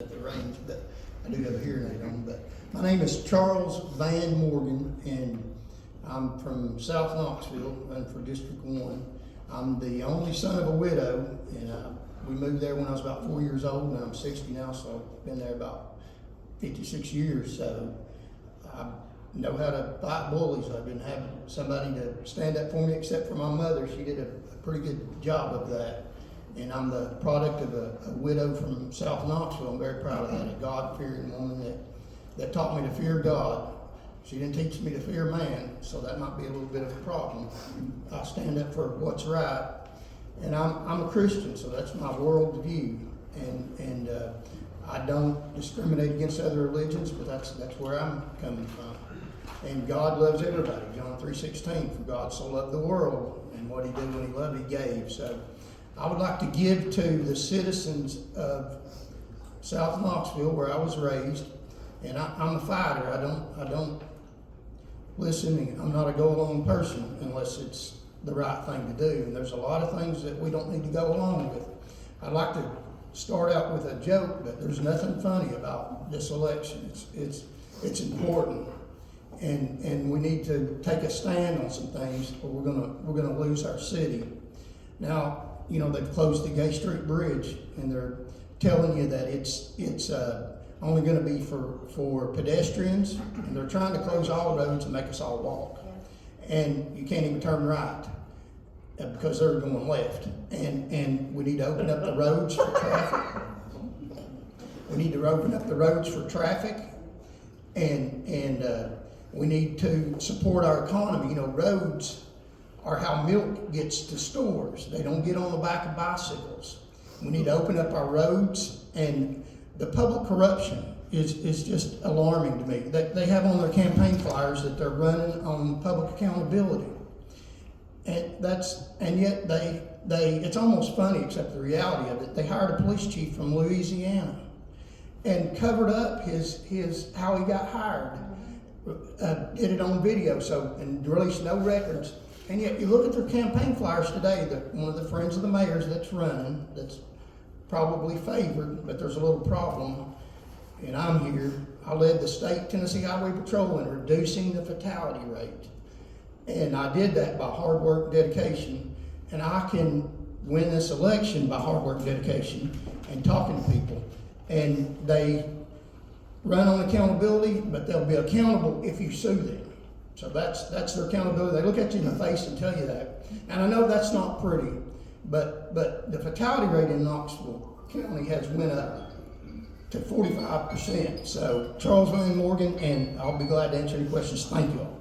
at the range, but I do have a hearing aid on. But my name is Charles Van Morgan, and I'm from South Knoxville, running for District 1. I'm the only son of a widow, and we moved there when I was about 4 years old, and I'm 60 now, so I've been there about 56 years. So I know how to fight bullies. I didn't have somebody to stand up for me except for my mother. She did a pretty good job of that. And I'm the product of a widow from South Knoxville. I'm very proud of that, a God-fearing woman that taught me to fear God. She didn't teach me to fear man, so that might be a little bit of a problem. I stand up for what's right. And I'm a Christian, so that's my world view. And I don't discriminate against other religions, but that's where I'm coming from. And God loves everybody. John 3:16, for God so loved the world, and what he did when he loved, he gave. So I would like to give to the citizens of South Knoxville, where I was raised, and I'm a fighter. I don't listen. I'm not a go-along person unless it's the right thing to do. And there's a lot of things that we don't need to go along with. I'd like to start out with a joke, but there's nothing funny about this election. It's important, and we need to take a stand on some things, or we're gonna lose our city. Now, you know, they've closed the Gay Street Bridge, and they're telling you that it's only going to be for pedestrians, and they're trying to close all roads and make us all walk. And you can't even turn right because they're going left. And we need to open up the roads for traffic. We need to open up the roads for traffic, and we need to support our economy. You know, roads are how milk gets to stores. They don't get on the back of bicycles. We need to open up our roads, and the public corruption is just alarming to me. They have on their campaign flyers that they're running on public accountability. And yet they it's almost funny, except the reality of it. They hired a police chief from Louisiana and covered up his how he got hired. Did it on video, and released no records. And yet you look at their campaign flyers today, that one of the friends of the mayor's that's running, that's probably favored, but there's a little problem. And I'm here. I led the state Tennessee Highway Patrol in reducing the fatality rate. And I did that by hard work and dedication. And I can win this election by hard work and dedication and talking to people. And they run on accountability, but they'll be accountable if you sue them. So that's their accountability. They look at you in the face and tell you that. And I know that's not pretty, but the fatality rate in Knoxville County has went up to 45%. So Charles Van Morgan, and I'll be glad to answer any questions. Thank you all.